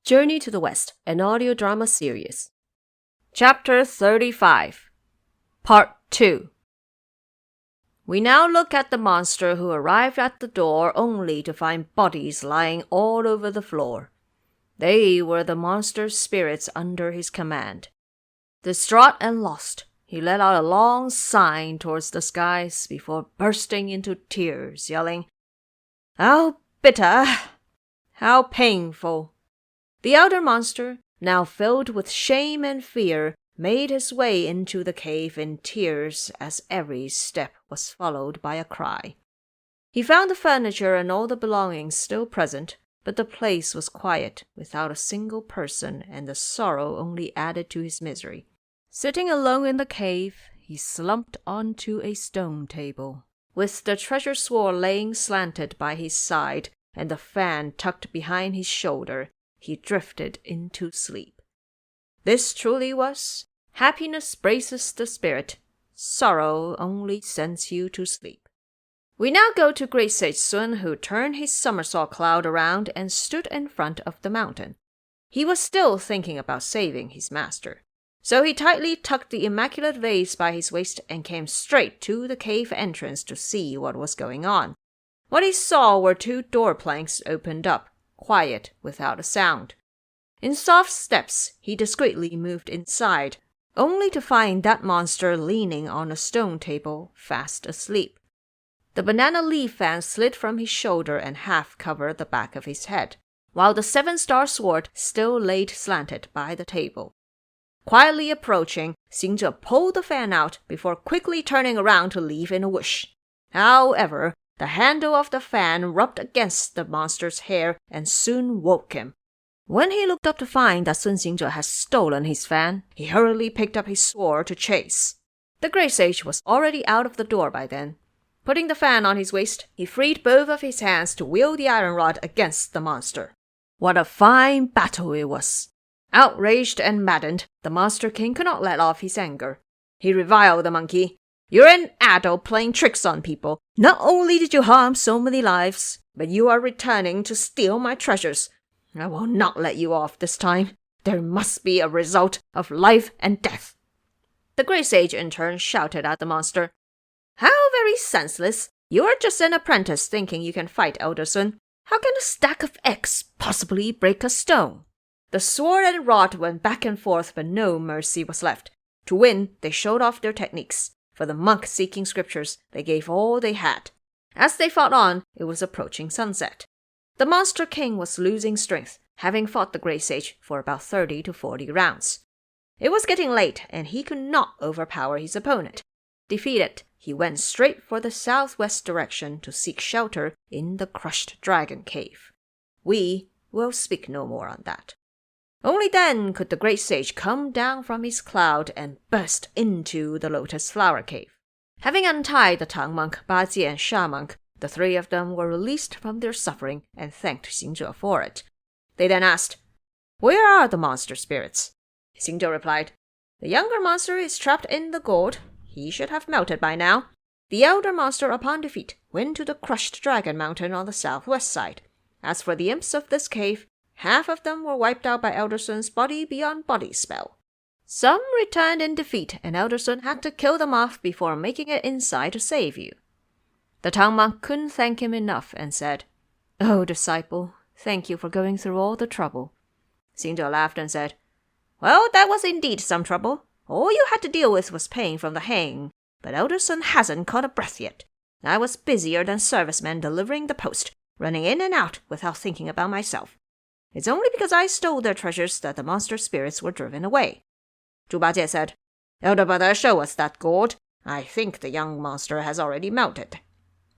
Journey to the West, an audio drama series. Chapter 35, Part 2. We now look at the monster who arrived at the door only to find bodies lying all over the floor. They were the monster's spirits under his command. Distraught and lost, he let out a long sigh towards the skies before bursting into tears, yelling, "How bitter! How painful!" The elder monster, now filled with shame and fear, made his way into the cave in tears as every step was followed by a cry. He found the furniture and all the belongings still present, but the place was quiet, without a single person, and the sorrow only added to his misery. Sitting alone in the cave, he slumped onto a stone table, with the treasure sword laying slanted by his side and the fan tucked behind his shoulder. He drifted into sleep. This truly was, happiness braces the spirit, sorrow only sends you to sleep. We now go to great sage Sun, who turned his somersault cloud around and stood in front of the mountain. He was still thinking about saving his master. So he tightly tucked the immaculate vase by his waist and came straight to the cave entrance to see what was going on. What he saw were two door planks opened up, quiet, without a sound. In soft steps, he discreetly moved inside, only to find that monster leaning on a stone table, fast asleep. The banana leaf fan slid from his shoulder and half covered the back of his head, while the seven-star sword still laid slanted by the table. Quietly approaching, Xingzhe pulled the fan out before quickly turning around to leave in a whoosh. However, the handle of the fan rubbed against the monster's hair and soon woke him. When he looked up to find that Sun Xingzhe had stolen his fan, he hurriedly picked up his sword to chase. The great sage was already out of the door by then. Putting the fan on his waist, he freed both of his hands to wield the iron rod against the monster. What a fine battle it was! Outraged and maddened, the Monster King could not let off his anger. He reviled the monkey. "You're an adult playing tricks on people. Not only did you harm so many lives, but you are returning to steal my treasures. I will not let you off this time. There must be a result of life and death." The great sage in turn shouted at the monster, "How very senseless! You are just an apprentice thinking you can fight, Elder Sun. How can a stack of eggs possibly break a stone?" The sword and rod went back and forth, but no mercy was left. To win, they showed off their techniques. For the monk seeking scriptures, they gave all they had. As they fought on, it was approaching sunset. The Monster King was losing strength, having fought the great sage for about 30 to 40 rounds. It was getting late, and he could not overpower his opponent. Defeated, he went straight for the southwest direction to seek shelter in the crushed dragon cave. We will speak no more on that. Only then could the great sage come down from his cloud and burst into the lotus flower cave. Having untied the Tang monk, Ba Jie, and Sha monk, the three of them were released from their suffering and thanked Xingzhe for it. They then asked, "Where are the monster spirits?" Xingzhe replied, "The younger monster is trapped in the gourd. He should have melted by now. The elder monster, upon defeat, went to the crushed dragon mountain on the southwest side. As for the imps of this cave, half of them were wiped out by Elder Sun's body-beyond-body spell. Some returned in defeat, and Elder Sun had to kill them off before making it inside to save you." The Tang monk couldn't thank him enough and said, "Oh, disciple, thank you for going through all the trouble." Xingzhe laughed and said, "Well, that was indeed some trouble. All you had to deal with was pain from the hanging, but Elder Sun hasn't caught a breath yet. I was busier than servicemen delivering the post, running in and out without thinking about myself. It's only because I stole their treasures that the monster spirits were driven away." Zhu Bajie said, "Elder brother, show us that gourd. I think the young monster has already melted."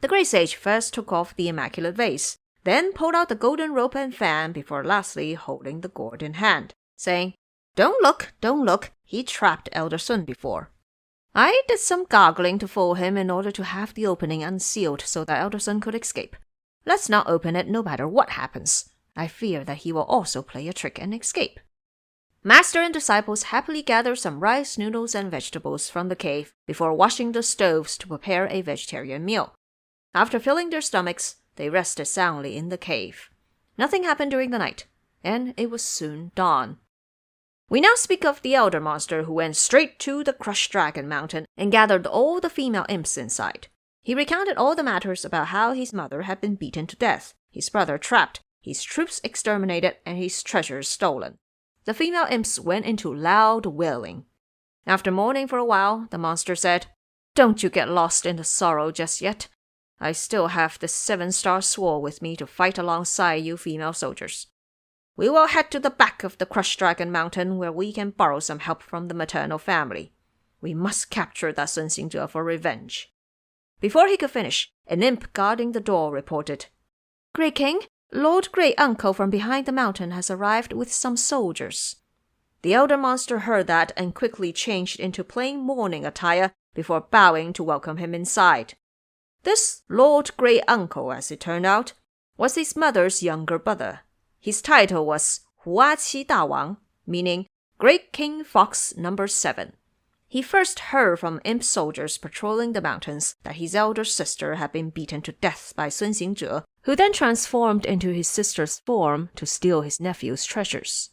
The great sage first took off the immaculate vase, then pulled out the golden rope and fan before lastly holding the gourd in hand, saying, Don't look, he trapped Elder Sun before. I did some gargling to fool him in order to have the opening unsealed so that Elder Sun could escape. Let's not open it no matter what happens. I fear that he will also play a trick and escape." Master and disciples happily gathered some rice, noodles, and vegetables from the cave before washing the stoves to prepare a vegetarian meal. After filling their stomachs, they rested soundly in the cave. Nothing happened during the night, and it was soon dawn. We now speak of the elder monster who went straight to the crushed dragon mountain and gathered all the female imps inside. He recounted all the matters about how his mother had been beaten to death, his brother trapped, his troops exterminated, and his treasures stolen. The female imps went into loud wailing. After mourning for a while, the monster said, "Don't you get lost in the sorrow just yet. I still have the 7-star sword with me to fight alongside you female soldiers. We will head to the back of the crushed dragon mountain where we can borrow some help from the maternal family. We must capture that Sun Xingzhe for revenge." Before he could finish, an imp guarding the door reported, "Great King, Lord Great Uncle from behind the mountain has arrived with some soldiers." The elder monster heard that and quickly changed into plain mourning attire before bowing to welcome him inside. This Lord Great Uncle, as it turned out, was his mother's younger brother. His title was Huaqi Dawang, meaning Great King Fox No. 7. He first heard from imp soldiers patrolling the mountains that his elder sister had been beaten to death by Sun Xingzhe, who then transformed into his sister's form to steal his nephew's treasures.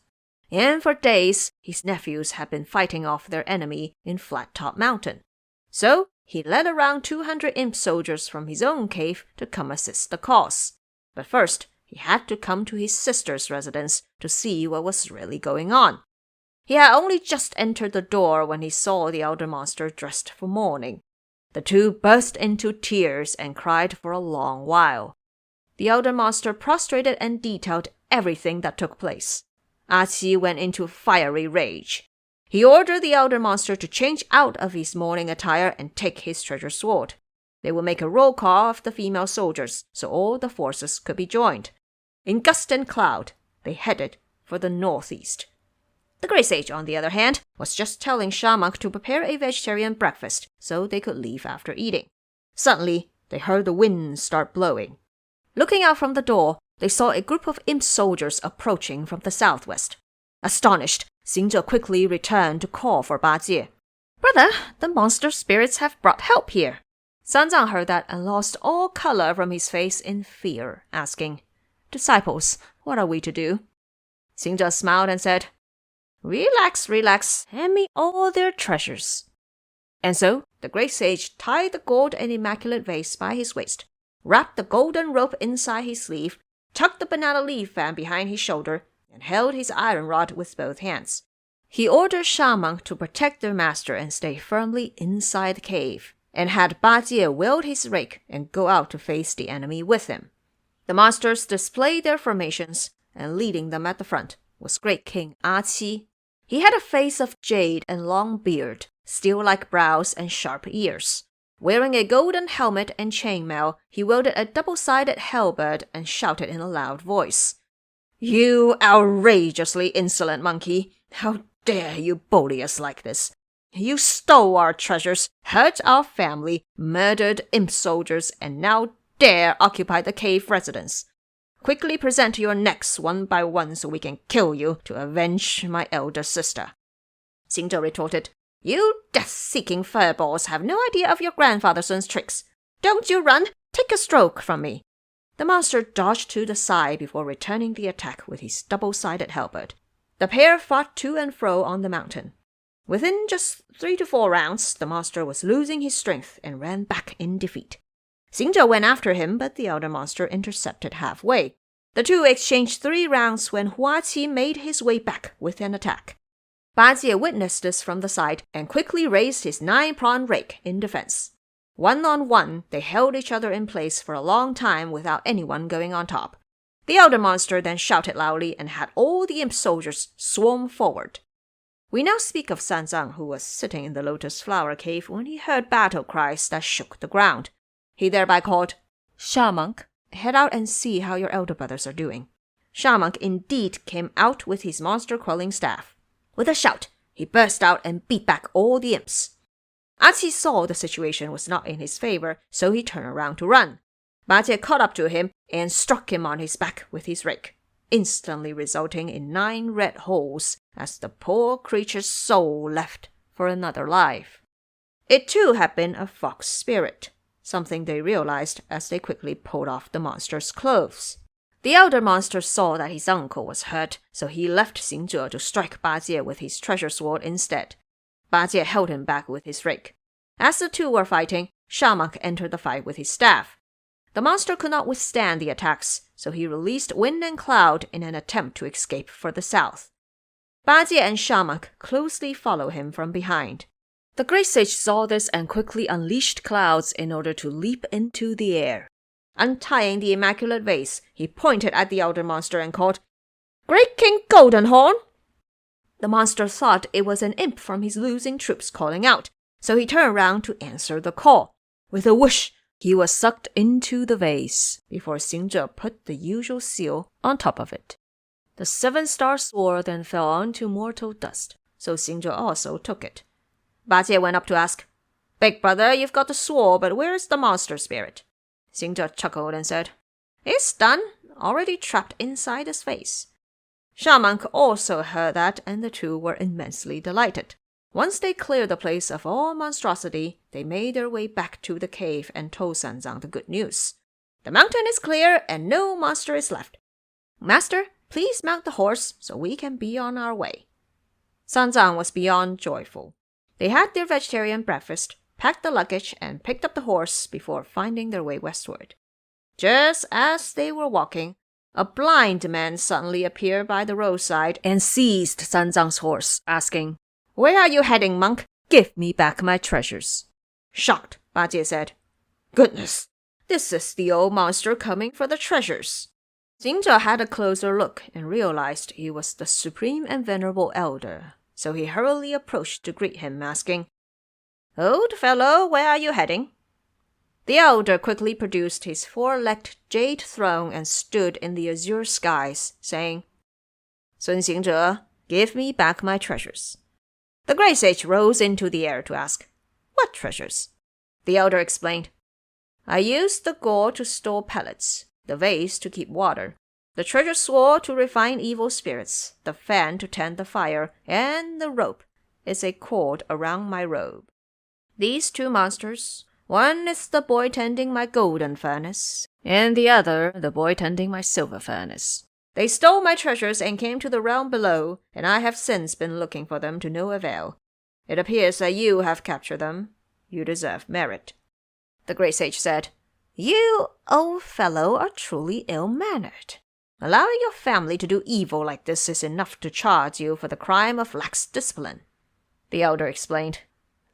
And for days, his nephews had been fighting off their enemy in Flat Top Mountain. So he led around 200 imp soldiers from his own cave to come assist the cause. But first, he had to come to his sister's residence to see what was really going on. He had only just entered the door when he saw the elder monster dressed for mourning. The two burst into tears and cried for a long while. The elder monster prostrated and detailed everything that took place. Qi went into fiery rage. He ordered the elder monster to change out of his mourning attire and take his treasure sword. They would make a roll call of the female soldiers so all the forces could be joined. In gust and cloud, they headed for the northeast. The Great Sage, on the other hand, was just telling Sha Monk to prepare a vegetarian breakfast so they could leave after eating. Suddenly, they heard the wind start blowing. Looking out from the door, they saw a group of imp soldiers approaching from the southwest. Astonished, Xingzhe quickly returned to call for Ba Jie. "Brother, the monster spirits have brought help here." Sanzang heard that and lost all color from his face in fear, asking, "Disciples, what are we to do?" Xingzhe smiled and said, Relax, hand me all their treasures." And so the Great Sage tied the gold and immaculate vase by his waist, wrapped the golden rope inside his sleeve, tucked the banana leaf fan behind his shoulder, and held his iron rod with both hands. He ordered Sha Monk to protect their master and stay firmly inside the cave, and had Ba Jie wield his rake and go out to face the enemy with him. The monsters displayed their formations, and leading them at the front was Great King Qi. He had a face of jade and long beard, steel-like brows and sharp ears. Wearing a golden helmet and chainmail, he wielded a double-sided halberd and shouted in a loud voice, "You outrageously insolent monkey! How dare you bully us like this? You stole our treasures, hurt our family, murdered imp soldiers, and now dare occupy the cave residence. Quickly present your necks one by one so we can kill you to avenge my elder sister." Xingzhe retorted, "You death-seeking furballs have no idea of your grandfather Sun's tricks. Don't you run! Take a stroke from me." The monster dodged to the side before returning the attack with his double-sided halberd. The pair fought to and fro on the mountain. Within just 3 to 4 rounds, the monster was losing his strength and ran back in defeat. Xingzhe went after him, but the elder monster intercepted halfway. The two exchanged 3 rounds when Huaqi made his way back with an attack. Ba Jie witnessed this from the side and quickly raised his 9-pronged rake in defense. One on one, they held each other in place for a long time without anyone going on top. The elder monster then shouted loudly and had all the imp soldiers swarm forward. We now speak of Sanzang, who was sitting in the lotus flower cave when he heard battle cries that shook the ground. He thereby called, "Sha Monk, head out and see how your elder brothers are doing." Sha Monk indeed came out with his monster-quelling staff. With a shout, he burst out and beat back all the imps. Qi saw the situation was not in his favor, so he turned around to run. Ba Jie caught up to him and struck him on his back with his rake, instantly resulting in 9 red holes as the poor creature's soul left for another life. It too had been a fox spirit. something they realized as they quickly pulled off the monster's clothes. The elder monster saw that his uncle was hurt, so he left Xing Zhe to strike Ba Jie with his treasure sword instead. Ba Jie held him back with his rake. As the two were fighting, Shamak entered the fight with his staff. The monster could not withstand the attacks, so he released wind and cloud in an attempt to escape for the south. Ba Jie and Shamak closely followed him from behind. The great sage saw this and quickly unleashed clouds in order to leap into the air. Untying the immaculate vase, he pointed at the elder monster and called, "Great King Goldenhorn!" The monster thought it was an imp from his losing troops calling out, so he turned around to answer the call. With a whoosh, he was sucked into the vase before Xing Zhe put the usual seal on top of it. The 7-star sword then fell onto mortal dust, so Xing Zhe also took it. Ba Jie went up to ask, "Big brother, you've got the sword, but where's the monster spirit?" Xing Zhe chuckled and said, "It's done, already trapped inside his face." Shamak also heard that, and the two were immensely delighted. Once they cleared the place of all monstrosity, they made their way back to the cave and told Sanzang the good news. "The mountain is clear and no monster is left. Master, please mount the horse so we can be on our way." Sanzang was beyond joyful. They had their vegetarian breakfast, packed the luggage, and picked up the horse before finding their way westward. Just as they were walking, a blind man suddenly appeared by the roadside and seized Sanzang's horse, asking, "Where are you heading, monk? Give me back my treasures." Shocked, Ba Jie said, "Goodness, this is the old monster coming for the treasures." Xing Zhe had a closer look and realized he was the supreme and venerable elder, so he hurriedly approached to greet him, asking, "Old fellow, where are you heading?" The elder quickly produced his 4-legged jade throne and stood in the azure skies, saying, "Sun Xing Zhe, give me back my treasures." The great sage rose into the air to ask, "What treasures?" The elder explained, "I used the gourd to store pellets, the vase to keep water, the treasure sword to refine evil spirits, the fan to tend the fire, and the rope is a cord around my robe. These 2 monsters, one is the boy tending my golden furnace, and the other the boy tending my silver furnace. They stole my treasures and came to the realm below, and I have since been looking for them to no avail. It appears that you have captured them. You deserve merit." The great sage said, "You, old fellow, are truly ill-mannered. Allowing your family to do evil like this is enough to charge you for the crime of lax discipline." The elder explained,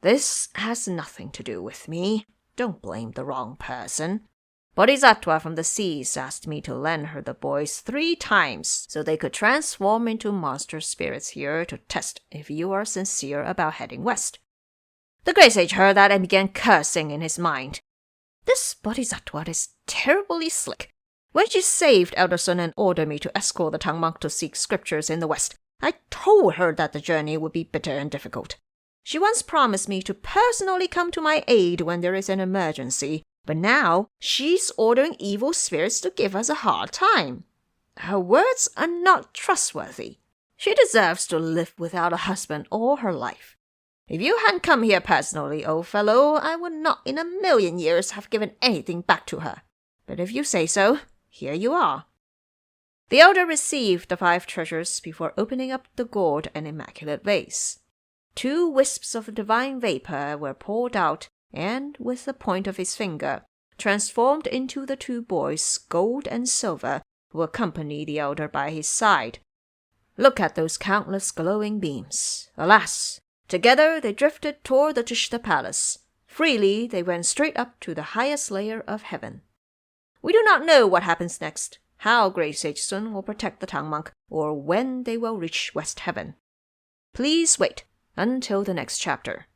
"This has nothing to do with me. Don't blame the wrong person. Bodhisattva from the seas asked me to lend her the boys 3 times so they could transform into monster spirits here to test if you are sincere about heading west." The great sage heard that and began cursing in his mind. This Bodhisattva is terribly slick. When she saved Elder Sun and ordered me to escort the Tang monk to seek scriptures in the west, I told her that the journey would be bitter and difficult. She once promised me to personally come to my aid when there is an emergency, but now she's ordering evil spirits to give us a hard time. Her words are not trustworthy. She deserves to live without a husband all her life. If you hadn't come here personally, old fellow, I would not in a million years have given anything back to her. But if you say so, here you are." The elder received the 5 treasures before opening up the gourd and immaculate vase. 2 wisps of divine vapor were poured out, and, with the point of his finger, transformed into the 2 boys, gold and silver, who accompanied the elder by his side. Look at those countless glowing beams. Alas! Together they drifted toward the Tishta Palace. Freely they went straight up to the highest layer of heaven. We do not know what happens next, how Great Sage Sun will protect the Tang monk, or when they will reach West Heaven. Please wait until the next chapter.